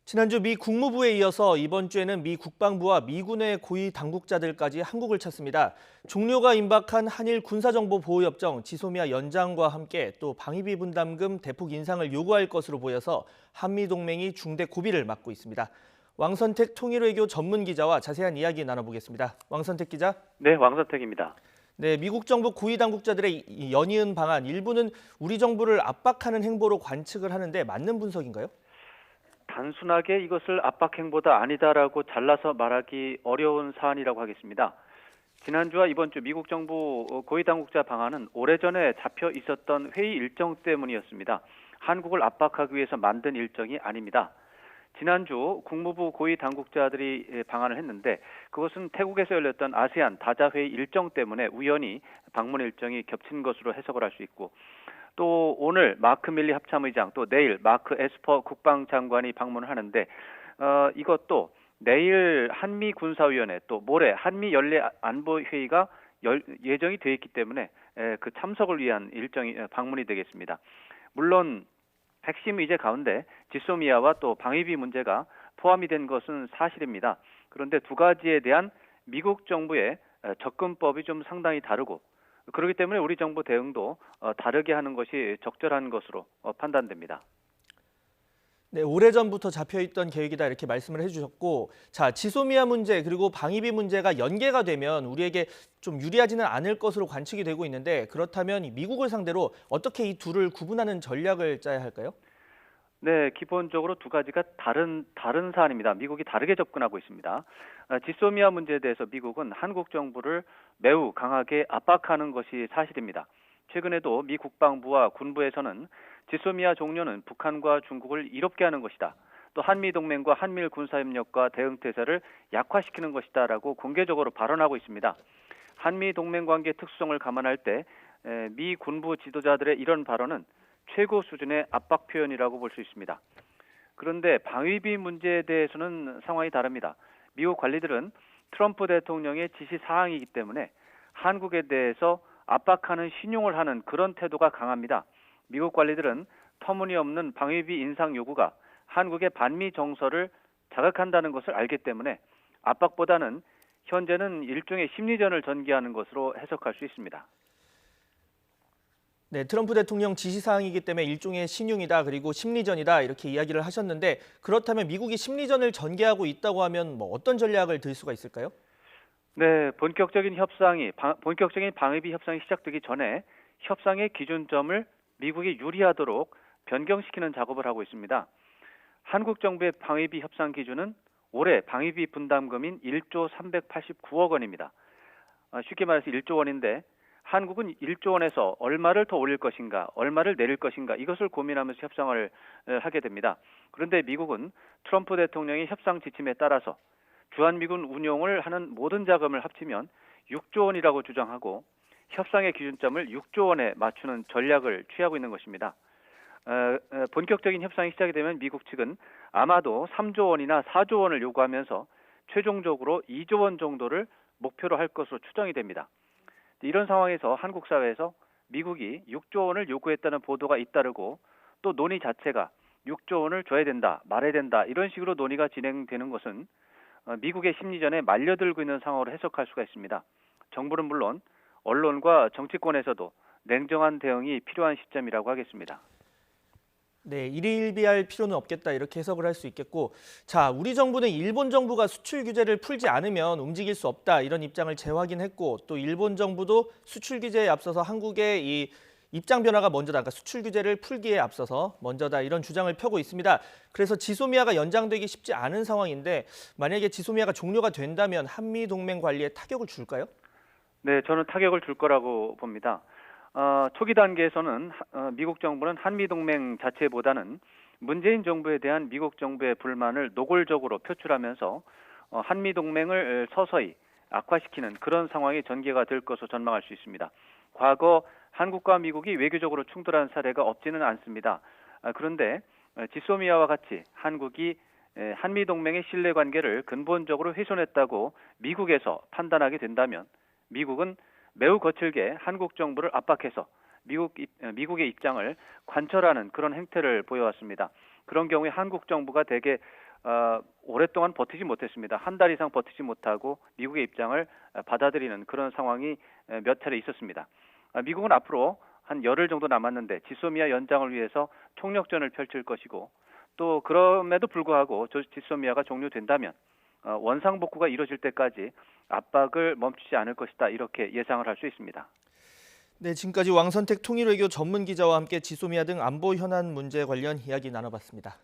지난주 미 국무부에 이어서 이번 주에는 미 국방부와 미군의 고위 당국자들까지 한국을 찾습니다. 종료가 임박한 한일 군사정보보호협정 지소미아 연장과 함께 또 방위비 분담금 대폭 인상을 요구할 것으로 보여서 한미동맹이 중대 고비를 맞고 있습니다. 왕선택 통일외교 전문기자와 자세한 이야기 나눠보겠습니다. 왕선택 기자. 네, 왕선택입니다. 네, 미국 정부 고위 당국자들의 이 연이은 방안 일부는 우리 정부를 압박하는 행보로 관측을 하는데 맞는 분석인가요? 단순하게 이것을 압박 행보다 아니다라고 잘라서 말하기 어려운 사안이라고 하겠습니다. 지난주와 이번 주 미국 정부 고위 당국자 방안은 오래전에 잡혀 있었던 회의 일정 때문이었습니다. 한국을 압박하기 위해서 만든 일정이 아닙니다. 지난주 국무부 고위 당국자들이 방한을 했는데 그것은 태국에서 열렸던 아세안 다자회의 일정 때문에 우연히 방문 일정이 겹친 것으로 해석을 할 수 있고, 또 오늘 마크 밀리 합참의장, 또 내일 마크 에스퍼 국방장관이 방문을 하는데 이것도 내일 한미 군사위원회, 또 모레 한미 연례 안보회의가 예정이 되어 있기 때문에 그 참석을 위한 일정이 방문이 되겠습니다. 물론 핵심 의제 가운데 지소미아와 또 방위비 문제가 포함이 된 것은 사실입니다. 그런데 두 가지에 대한 미국 정부의 접근법이 좀 상당히 다르고, 그렇기 때문에 우리 정부 대응도 다르게 하는 것이 적절한 것으로 판단됩니다. 네, 오래전부터 잡혀있던 계획이다 이렇게 말씀을 해주셨고, 자, 지소미아 문제 그리고 방위비 문제가 연계가 되면 우리에게 좀 유리하지는 않을 것으로 관측이 되고 있는데, 그렇다면 미국을 상대로 어떻게 이 둘을 구분하는 전략을 짜야 할까요? 네, 기본적으로 두 가지가 다른 사안입니다. 미국이 다르게 접근하고 있습니다. 지소미아 문제에 대해서 미국은 한국 정부를 매우 강하게 압박하는 것이 사실입니다. 최근에도 미 국방부와 군부에서는 지소미아 종료는 북한과 중국을 이롭게 하는 것이다, 또 한미 동맹과 한미일 군사협력과 대응태세를 약화시키는 것이다라고 공개적으로 발언하고 있습니다. 한미 동맹 관계 특수성을 감안할 때 미 군부 지도자들의 이런 발언은 최고 수준의 압박 표현이라고 볼 수 있습니다. 그런데 방위비 문제에 대해서는 상황이 다릅니다. 미국 관리들은 트럼프 대통령의 지시 사항이기 때문에 한국에 대해서 압박하는 신용을 하는 그런 태도가 강합니다. 미국 관리들은 터무니없는 방위비 인상 요구가 한국의 반미 정서를 자극한다는 것을 알기 때문에 압박보다는 현재는 일종의 심리전을 전개하는 것으로 해석할 수 있습니다. 네, 트럼프 대통령 지시사항이기 때문에 일종의 신용이다 그리고 심리전이다 이렇게 이야기를 하셨는데, 그렇다면 미국이 심리전을 전개하고 있다고 하면 뭐 어떤 전략을 들 수가 있을까요? 네, 본격적인 방위비 협상이 시작되기 전에 협상의 기준점을 미국이 유리하도록 변경시키는 작업을 하고 있습니다. 한국 정부의 방위비 협상 기준은 올해 방위비 분담금인 1조 389억 원입니다. 쉽게 말해서 1조 원인데 한국은 1조 원에서 얼마를 더 올릴 것인가, 얼마를 내릴 것인가, 이것을 고민하면서 협상을 하게 됩니다. 그런데 미국은 트럼프 대통령의 협상 지침에 따라서 주한미군 운용을 하는 모든 자금을 합치면 6조 원이라고 주장하고 협상의 기준점을 6조 원에 맞추는 전략을 취하고 있는 것입니다. 본격적인 협상이 시작이 되면 미국 측은 아마도 3조 원이나 4조 원을 요구하면서 최종적으로 2조 원 정도를 목표로 할 것으로 추정이 됩니다. 이런 상황에서 한국 사회에서 미국이 6조 원을 요구했다는 보도가 잇따르고, 또 논의 자체가 6조 원을 줘야 된다, 말해야 된다, 이런 식으로 논의가 진행되는 것은 미국의 심리전에 말려들고 있는 상황으로 해석할 수가 있습니다. 정부는 물론 언론과 정치권에서도 냉정한 대응이 필요한 시점이라고 하겠습니다. 네, 일희일비할 필요는 없겠다 이렇게 해석을 할 수 있겠고, 자, 우리 정부는 일본 정부가 수출 규제를 풀지 않으면 움직일 수 없다 이런 입장을 재확인했고, 또 일본 정부도 수출 규제에 앞서서 한국의 이 입장 변화가 먼저다, 그러니까 수출 규제를 풀기에 앞서서 먼저다 이런 주장을 펴고 있습니다. 그래서 지소미아가 연장되기 쉽지 않은 상황인데, 만약에 지소미아가 종료가 된다면 한미 동맹 관리에 타격을 줄까요? 네, 저는 타격을 줄 거라고 봅니다. 초기 단계에서는 미국 정부는 한미동맹 자체보다는 문재인 정부에 대한 미국 정부의 불만을 노골적으로 표출하면서 한미동맹을 서서히 악화시키는 그런 상황이 전개가 될 것으로 전망할 수 있습니다. 과거 한국과 미국이 외교적으로 충돌한 사례가 없지는 않습니다. 그런데 지소미아와 같이 한국이 한미동맹의 신뢰관계를 근본적으로 훼손했다고 미국에서 판단하게 된다면 미국은 매우 거칠게 한국 정부를 압박해서 미국의 입장을 관철하는 그런 행태를 보여왔습니다. 그런 경우에 한국 정부가 대개 오랫동안 버티지 못했습니다. 한 달 이상 버티지 못하고 미국의 입장을 받아들이는 그런 상황이 몇 차례 있었습니다. 미국은 앞으로 한 열흘 정도 남았는데 지소미아 연장을 위해서 총력전을 펼칠 것이고 또 그럼에도 불구하고 지소미아가 종료된다면 원상복구가 이루어질 때까지 압박을 멈추지 않을 것이다. 이렇게 예상을 할 수 있습니다. 네, 지금까지 왕선택 통일외교 전문 기자와 함께 지소미아 등 안보 현안 문제 관련 이야기 나눠봤습니다.